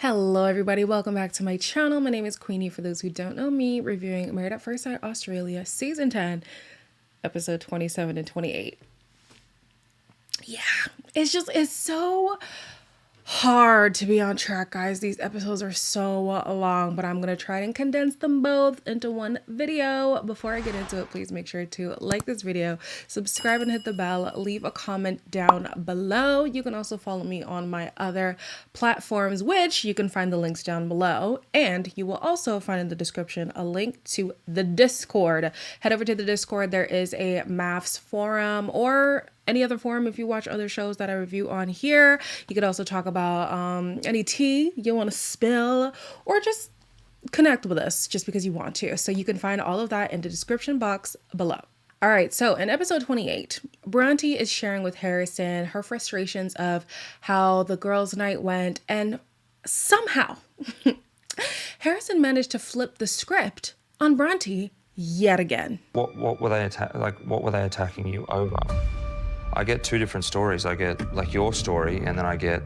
Hello everybody, welcome back to my channel. My name is Queenie. For those who don't know me, reviewing Married at First Sight Australia season 10, episode 27 and 28. Yeah, it's so hard to be on track, guys. These episodes are so long, but I'm gonna try and condense them both into one video. Before I get into it, please make sure to like this video, subscribe and hit the bell, leave a comment down below. You can also follow me on my other platforms, which you can find the links down below, and you will also find in the description a link to the Discord. Head over to the Discord. There is a maths forum or any other forum if you watch other shows that I review on here. You could also talk about any tea you want to spill, or just connect with us just because you want to. So you can find all of that in the description box below. All right, so in episode 28, Bronte is sharing with Harrison her frustrations of how the girls' night went, and somehow Harrison managed to flip the script on Bronte yet again. What were they what were they attacking you over? I get two different stories. I get like your story, and then I get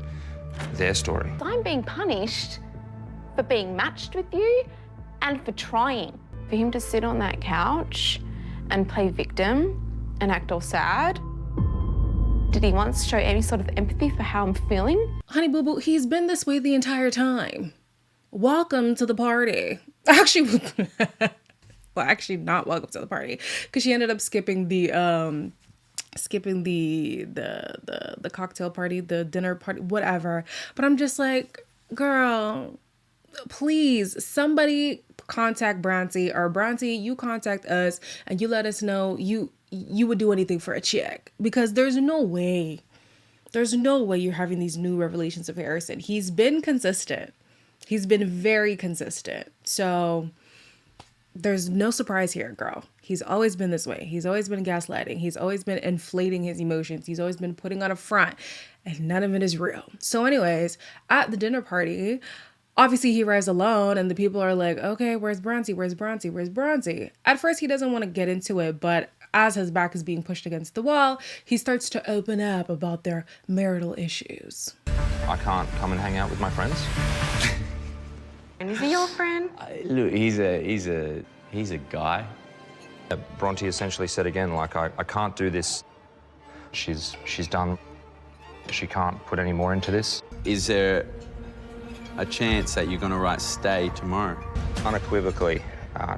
their story. I'm being punished for being matched with you and for trying. For him to sit on that couch and play victim and act all sad. Did he once show any sort of empathy for how I'm feeling? Honey boo boo, he's been this way the entire time. Welcome to the party. Actually, well, actually not welcome to the party, because she ended up skipping the cocktail party, the dinner party, whatever. But I'm just like, girl, please, somebody contact Bronte, or Bronte, you contact us and you let us know you would do anything for a chick, because there's no way you're having these new revelations of Harrison. He's been consistent. He's been very consistent. So there's no surprise here, girl. He's always been this way. He's always been gaslighting. He's always been inflating his emotions. He's always been putting on a front, and none of it is real. So anyways, at the dinner party, obviously he arrives alone, and the people are like, okay, where's Bronte? Where's Bronte? Where's Bronte? At first, he doesn't want to get into it, but as his back is being pushed against the wall, he starts to open up about their marital issues. I can't come and hang out with my friends. And is he your friend? Look, he's a guy. Bronte essentially said again, like, I can't do this. She's done. She can't put any more into this. Is there a chance that you're going to write stay tomorrow? Unequivocally,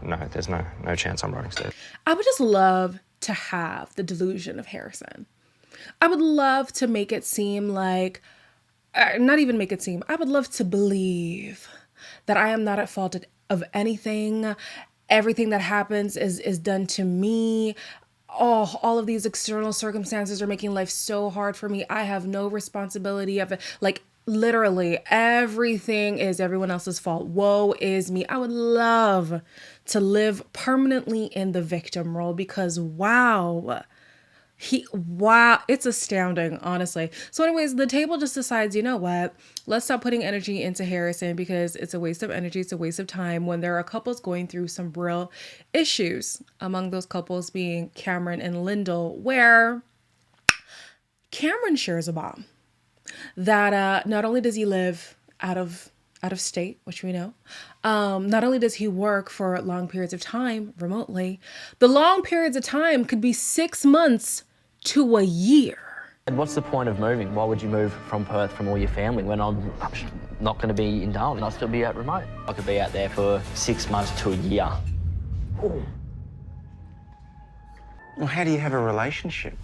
no, there's no chance I'm writing stay. I would just love to have the delusion of Harrison. I would love to make it seem like, not even make it seem, I would love to believe that I am not at fault of anything. Everything that happens is done to me. Oh, all of these external circumstances are making life so hard for me. I have no responsibility of it. Like, literally everything is everyone else's fault. Woe is me. I would love to live permanently in the victim role, because wow, it's astounding, honestly. So anyways, the table just decides, you know what, let's stop putting energy into Harrison, because it's a waste of energy, it's a waste of time when there are couples going through some real issues. Among those couples being Cameron and Lindell, where Cameron shares a bomb that not only does he live out of state, which we know, not only does he work for long periods of time remotely, the long periods of time could be 6 months to a year. And what's the point of moving? Why would you move from Perth from all your family when I'm not going to be in Darwin? I'll still be out remote. I could be out there for 6 months to a year. Well, how do you have a relationship?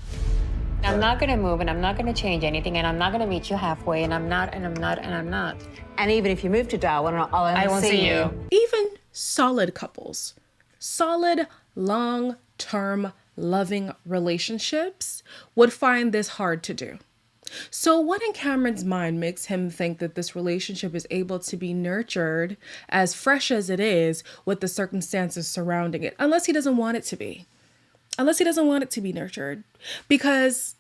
I'm not going to move, and I'm not going to change anything, and I'm not going to meet you halfway, and I'm not. And even if you move to Darwin, I won't see you. Even solid couples, solid, long-term, loving relationships would find this hard to do. So what in Cameron's mind makes him think that this relationship is able to be nurtured as fresh as it is with the circumstances surrounding it, unless he doesn't want it to be? Unless he doesn't want it to be nurtured. Because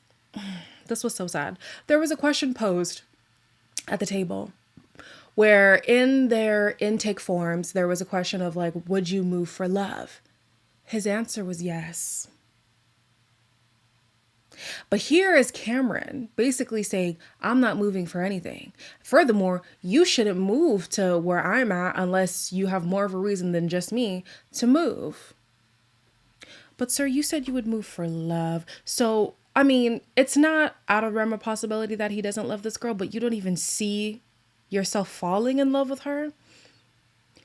this was so sad. There was a question posed at the table where in their intake forms, there was a question of like, would you move for love? His answer was yes. But here is Cameron basically saying, I'm not moving for anything. Furthermore, you shouldn't move to where I'm at unless you have more of a reason than just me to move. But sir, you said you would move for love. So, I mean, it's not out of realm of possibility that he doesn't love this girl, but you don't even see yourself falling in love with her.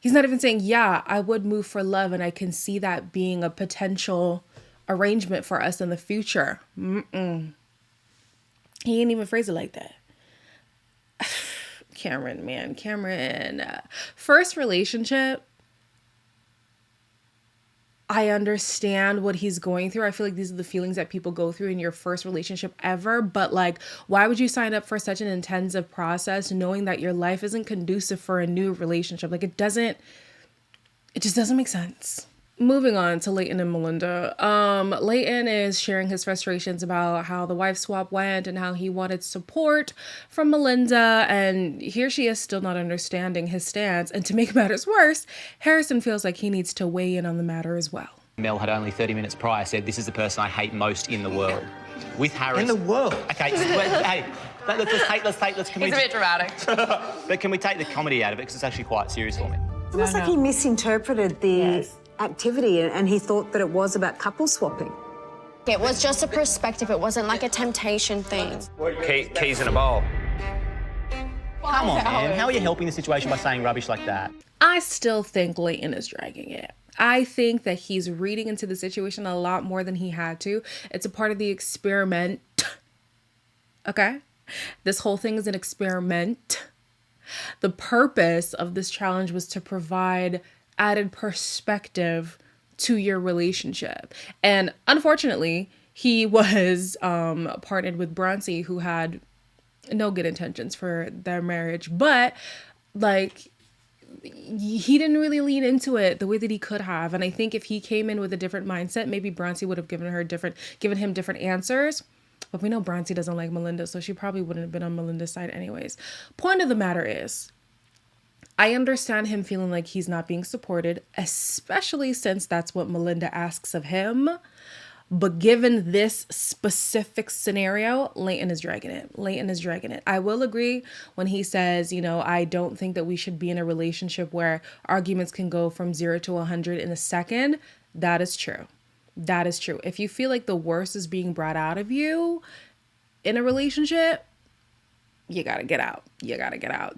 He's not even saying, yeah, I would move for love and I can see that being a potential arrangement for us in the future. He ain't even phrase it like that. Cameron. First relationship, I understand what he's going through. I feel like these are the feelings that people go through in your first relationship ever. But like, why would you sign up for such an intensive process knowing that your life isn't conducive for a new relationship? Like it just doesn't make sense. Moving on to Leighton and Melinda. Leighton is sharing his frustrations about how the wife swap went and how he wanted support from Melinda. And here she is still not understanding his stance. And to make matters worse, Harrison feels like he needs to weigh in on the matter as well. Mel had only 30 minutes prior said, this is the person I hate most in the world. With Harris. In the world? Okay, hey, let's can He's we... a bit dramatic. But can we take the comedy out of it? Because it's actually quite serious for me. Almost like he misinterpreted the activity and he thought that it was about couple swapping. It was just a perspective. It wasn't like a temptation thing. Keys in a bowl. Come on, man. How are you helping the situation by saying rubbish like that? I still think Leighton is dragging it. I think that he's reading into the situation a lot more than he had to. It's a part of the experiment. Okay? This whole thing is an experiment. The purpose of this challenge was to provide added perspective to your relationship. And unfortunately, he was partnered with Bronte, who had no good intentions for their marriage. But like, he didn't really lean into it the way that he could have. And I think if he came in with a different mindset, maybe Bronte would have given him different answers. But we know Bronte doesn't like Melinda, so she probably wouldn't have been on Melinda's side anyways. Point of the matter is, I understand him feeling like he's not being supported, especially since that's what Melinda asks of him. But given this specific scenario, Leighton is dragging it. I will agree when he says, I don't think that we should be in a relationship where arguments can go from 0 to 100 in a second. That is true. If you feel like the worst is being brought out of you in a relationship, you gotta get out.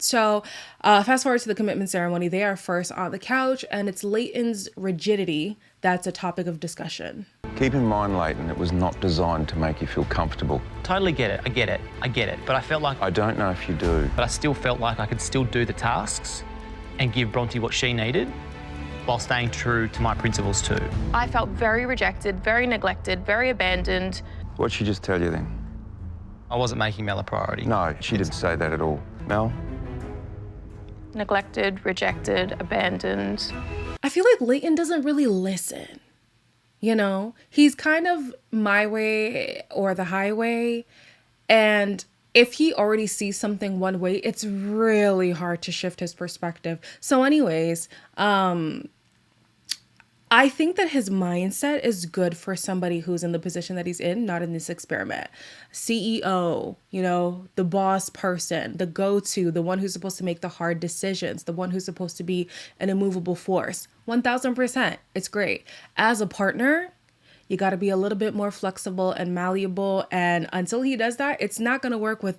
So fast forward to the commitment ceremony. They are first on the couch, and it's Leighton's rigidity that's a topic of discussion. Keep in mind, Leighton, it was not designed to make you feel comfortable. Totally get it. I get it. But I felt like... I don't know if you do. But I still felt like I could still do the tasks and give Bronte what she needed while staying true to my principles too. I felt very rejected, very neglected, very abandoned. What'd she just tell you then? I wasn't making Mel a priority. No, she didn't say that at all. Mel? Neglected, rejected, abandoned. I feel like Leighton doesn't really listen. He's kind of my way or the highway. And if he already sees something one way, it's really hard to shift his perspective. So anyways, I think that his mindset is good for somebody who's in the position that he's in, not in this experiment. CEO, the boss person, the go-to, the one who's supposed to make the hard decisions, the one who's supposed to be an immovable force. 1000%. It's great. As a partner, you got to be a little bit more flexible and malleable. And until he does that, it's not going to work with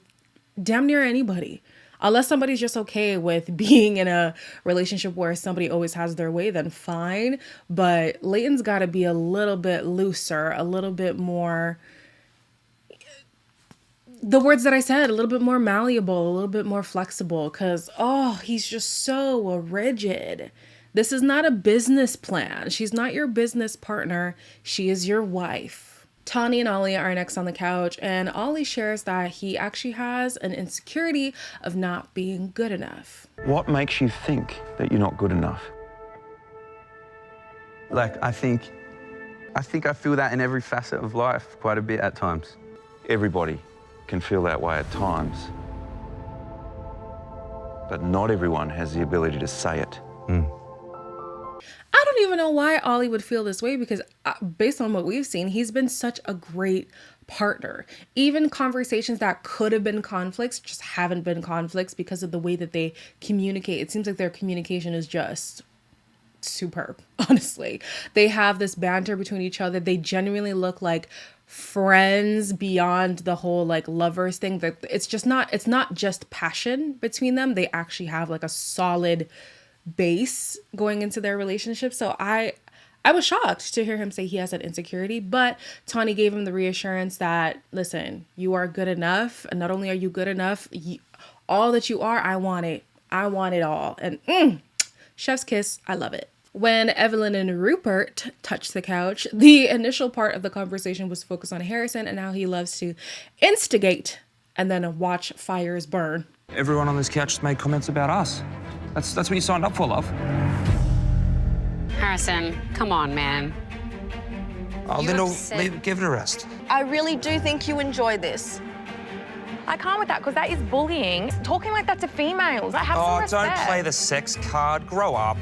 damn near anybody. Unless somebody's just okay with being in a relationship where somebody always has their way, then fine. But Leighton's got to be a little bit looser, a little bit more, the words that I said, a little bit more malleable, a little bit more flexible, because, he's just so rigid. This is not a business plan. She's not your business partner. She is your wife. Tawny and Ollie are next on the couch, and Ollie shares that he actually has an insecurity of not being good enough. What makes you think that you're not good enough? I think I feel that in every facet of life quite a bit at times. Everybody can feel that way at times. But not everyone has the ability to say it. I don't even know why Ollie would feel this way, because based on what we've seen, he's been such a great partner. Even conversations that could have been conflicts just haven't been conflicts because of the way that they communicate. It seems like their communication is just superb, honestly. They have this banter between each other. They genuinely look like friends beyond the whole like lovers thing. That it's not just passion between them. They actually have like a solid base going into their relationship. So I was shocked to hear him say he has an insecurity, but Tawny gave him the reassurance that, listen, you are good enough. And not only are you good enough, all that you are, I want it. I want it all. And chef's kiss. I love it. When Evelyn and Rupert touched the couch, the initial part of the conversation was focused on Harrison and how he loves to instigate and then watch fires burn. Everyone on this couch has made comments about us. That's what you signed up for, love. Harrison, come on, man. Oh, Lindell, give it a rest. I really do think you enjoy this. I can't with that because that is bullying. Talking like that to females. I have some respect. Don't play the sex card. Grow up.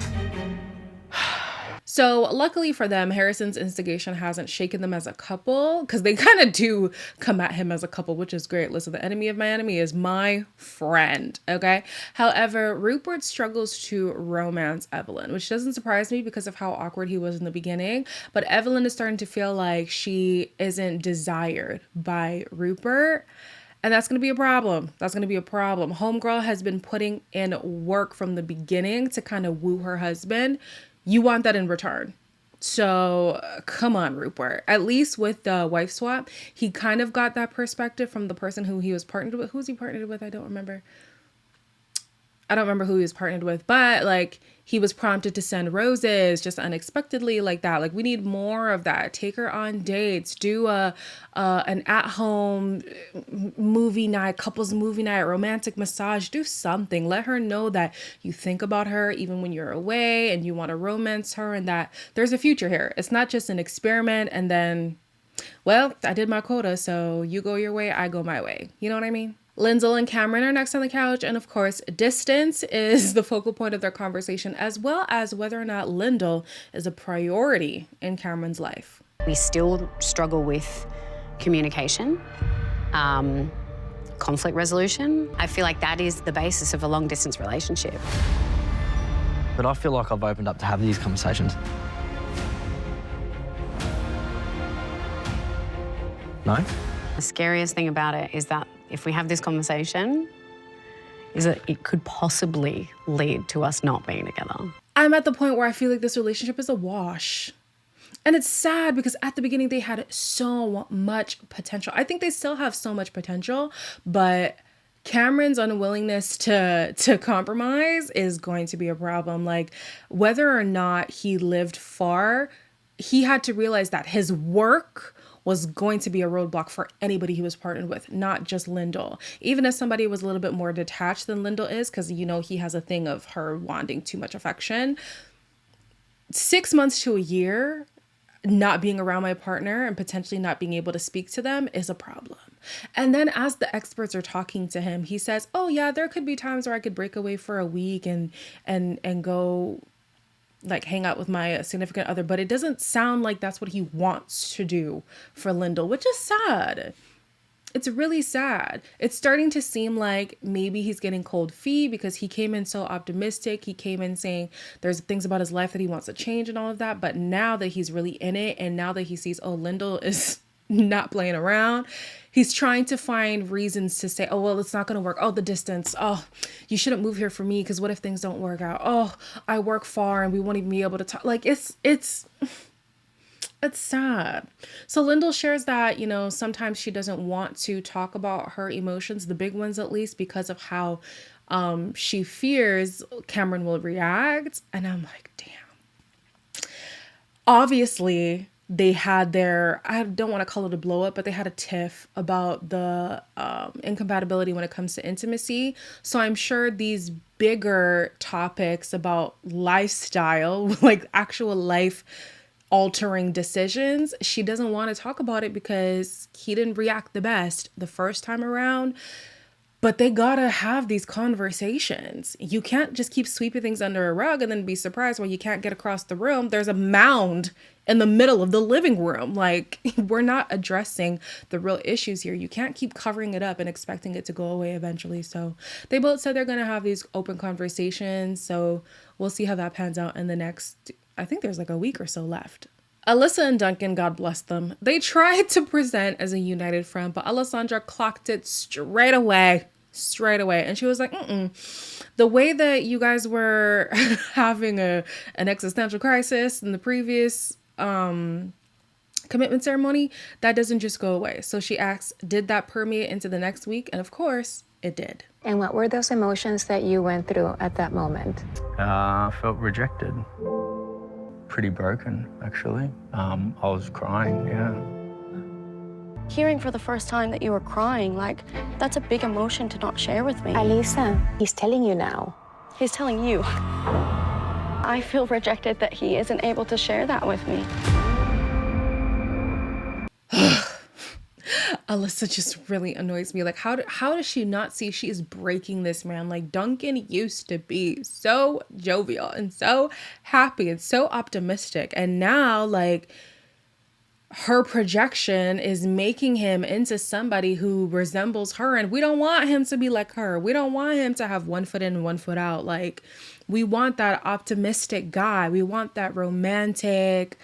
So luckily for them, Harrison's instigation hasn't shaken them as a couple, because they kind of do come at him as a couple, which is great. Listen, the enemy of my enemy is my friend, okay? However, Rupert struggles to romance Evelyn, which doesn't surprise me because of how awkward he was in the beginning. But Evelyn is starting to feel like she isn't desired by Rupert. And that's going to be a problem. That's going to be a problem. Homegirl has been putting in work from the beginning to kind of woo her husband. You want that in return. So come on, Rupert. At least with the wife swap, he kind of got that perspective from the person who he was partnered with. Who's he partnered with? I don't remember who he was partnered with, but like he was prompted to send roses just unexpectedly like that. Like we need more of that. Take her on dates, do an at-home movie night, couples movie night, romantic massage, do something. Let her know that you think about her even when you're away and you want to romance her and that there's a future here. It's not just an experiment and then, well, I did my quota, so you go your way, I go my way. You know what I mean? Lindell and Cameron are next on the couch, and of course, distance is the focal point of their conversation, as well as whether or not Lindell is a priority in Cameron's life. We still struggle with communication, conflict resolution. I feel like that is the basis of a long-distance relationship. But I feel like I've opened up to have these conversations. No? The scariest thing about it is that if we have this conversation, is that it could possibly lead to us not being together. I'm at the point where I feel like this relationship is a wash. And it's sad because at the beginning they had so much potential. I think they still have so much potential, but Cameron's unwillingness to compromise is going to be a problem. Like whether or not he lived far, he had to realize that his work was going to be a roadblock for anybody he was partnered with, not just Lindell. Even if somebody was a little bit more detached than Lindell is, because, you know, he has a thing of her wanting too much affection. 6 months to a year not being around my partner and potentially not being able to speak to them is a problem. And then as the experts are talking to him, he says, oh yeah, there could be times where I could break away for a week and go like hang out with my significant other, but it doesn't sound like that's what he wants to do for Lindell, which is sad. It's really sad. It's starting to seem like maybe he's getting cold feet because he came in so optimistic. He came in saying there's things about his life that he wants to change and all of that. But now that he's really in it and now that he sees, oh, Lindell is not playing around, he's trying to find reasons to say, oh, well, it's not going to work. Oh, the distance. Oh, you shouldn't move here for me because what if things don't work out? Oh, I work far and we won't even be able to talk. Like it's sad. So Lindell shares that, you know, sometimes she doesn't want to talk about her emotions, the big ones at least, because of how she fears Cameron will react. And I'm like, damn. Obviously, they had their, I don't want to call it a blow up, but they had a tiff about the incompatibility when it comes to intimacy. So I'm sure these bigger topics about lifestyle, like actual life altering decisions, she doesn't want to talk about it because he didn't react the best the first time around. But they gotta have these conversations. You can't just keep sweeping things under a rug and then be surprised when you can't get across the room. There's a mound in the middle of the living room. Like, we're not addressing the real issues here. You can't keep covering it up and expecting it to go away eventually. So they both said they're gonna have these open conversations. So we'll see how that pans out in the next, I think there's like a week or so left. Alyssa and Duncan, God bless them, they tried to present as a united front, but Alessandra clocked it straight away. And she was like, the way that you guys were having an existential crisis in the previous commitment ceremony, that doesn't just go away. So she asked, did that permeate into the next week? And of course, it did. And what were those emotions that you went through at that moment? I felt rejected. Pretty broken, actually. I was crying, yeah. Hearing for the first time that you were crying, like, that's a big emotion to not share with me. Alyssa, he's telling you now. He's telling you. I feel rejected that he isn't able to share that with me. Alyssa just really annoys me. Like, how does she not see she is breaking this man? Like, Duncan used to be so jovial and so happy and so optimistic. And now, like, her projection is making him into somebody who resembles her. And we don't want him to be like her. We don't want him to have one foot in and one foot out. Like, we want that optimistic guy. We want that romantic,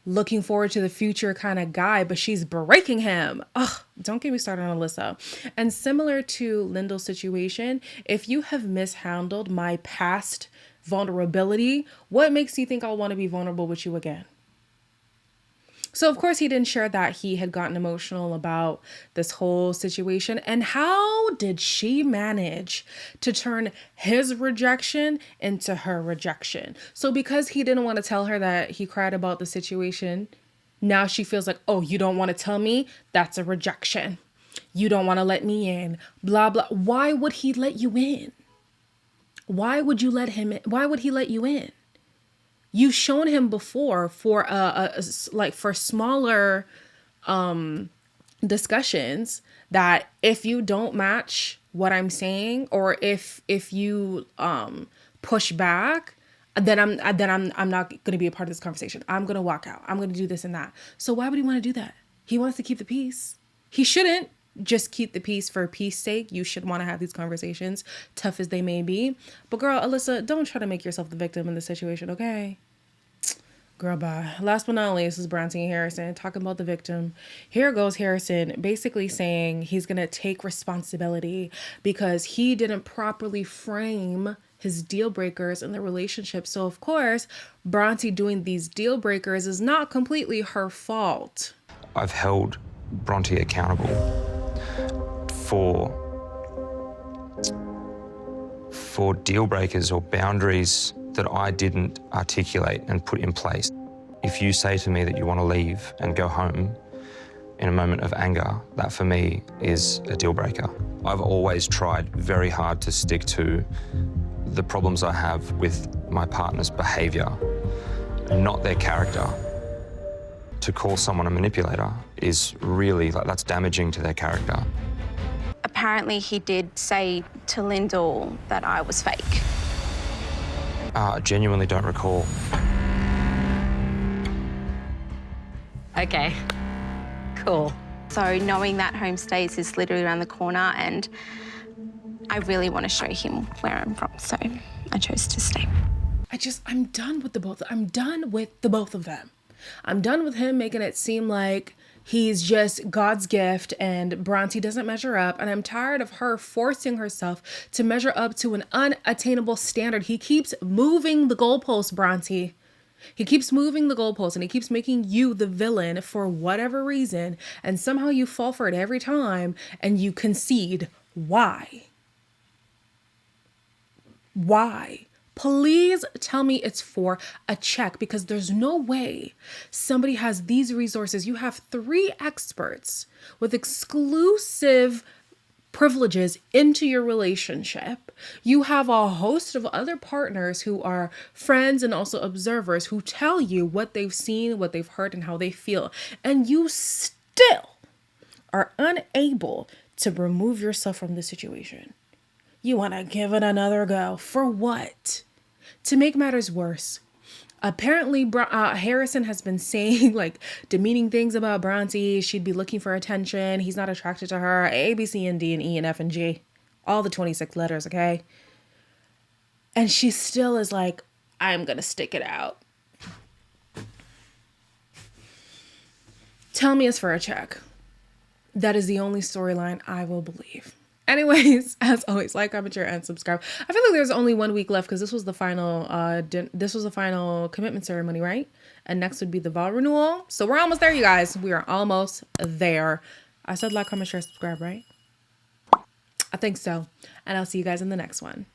looking forward to the future kind of guy, but she's breaking him. Ugh, don't get me started on Alyssa. And similar to Lindell's situation, if you have mishandled my past vulnerability, what makes you think I'll want to be vulnerable with you again? So, of course, he didn't share that he had gotten emotional about this whole situation. And how did she manage to turn his rejection into her rejection? So because he didn't want to tell her that he cried about the situation, now she feels like, oh, you don't want to tell me? That's a rejection. You don't want to let me in, blah, blah. Why would he let you in? Why would you let him in? Why would he let you in? You've shown him before for for smaller discussions that if you don't match what I'm saying, or if you push back, then I'm not going to be a part of this conversation. I'm going to walk out. I'm going to do this and that. So why would he want to do that? He wants to keep the peace. He shouldn't just keep the peace for peace sake. You should want to have these conversations, tough as they may be. But girl, Alyssa, don't try to make yourself the victim in this situation, okay? Girl, bye. Last but not least is Bronte and Harrison talking about the victim. Here goes Harrison basically saying he's going to take responsibility because he didn't properly frame his deal breakers in the relationship. So, of course, Bronte doing these deal breakers is not completely her fault. I've held Bronte accountable for deal breakers or boundaries that I didn't articulate and put in place. If you say to me that you want to leave and go home in a moment of anger, that for me is a deal breaker. I've always tried very hard to stick to the problems I have with my partner's behavior, not their character. To call someone a manipulator is really, that's damaging to their character. Apparently he did say to Lindell that I was fake. I genuinely don't recall. Okay, cool. So knowing that home stays is literally around the corner, and I really want to show him where I'm from, so I chose to stay. I'm done with the both. I'm done with the both of them. I'm done with him making it seem like he's just God's gift and Bronte doesn't measure up. And I'm tired of her forcing herself to measure up to an unattainable standard. He keeps moving the goalposts, Bronte. He keeps moving the goalposts and he keeps making you the villain for whatever reason. And somehow you fall for it every time and you concede. Why? Why? Please tell me it's for a check, because there's no way somebody has these resources. You have 3 experts with exclusive privileges into your relationship. You have a host of other partners who are friends and also observers who tell you what they've seen, what they've heard, and how they feel. And you still are unable to remove yourself from the situation. You want to give it another go. For what? To make matters worse, apparently Harrison has been saying like demeaning things about Bronte. She'd be looking for attention. He's not attracted to her. A, B, C, and D, and E, and F, and G. All the 26 letters, okay? And she still is like, I'm going to stick it out. Tell me it's for a check. That is the only storyline I will believe. Anyways, as always, like, comment, share, and subscribe. I feel like there's only 1 week left because this was the final commitment ceremony, right? And next would be the vow renewal. So we're almost there, you guys. We are almost there. I said like, comment, share, subscribe, right? I think so. And I'll see you guys in the next one.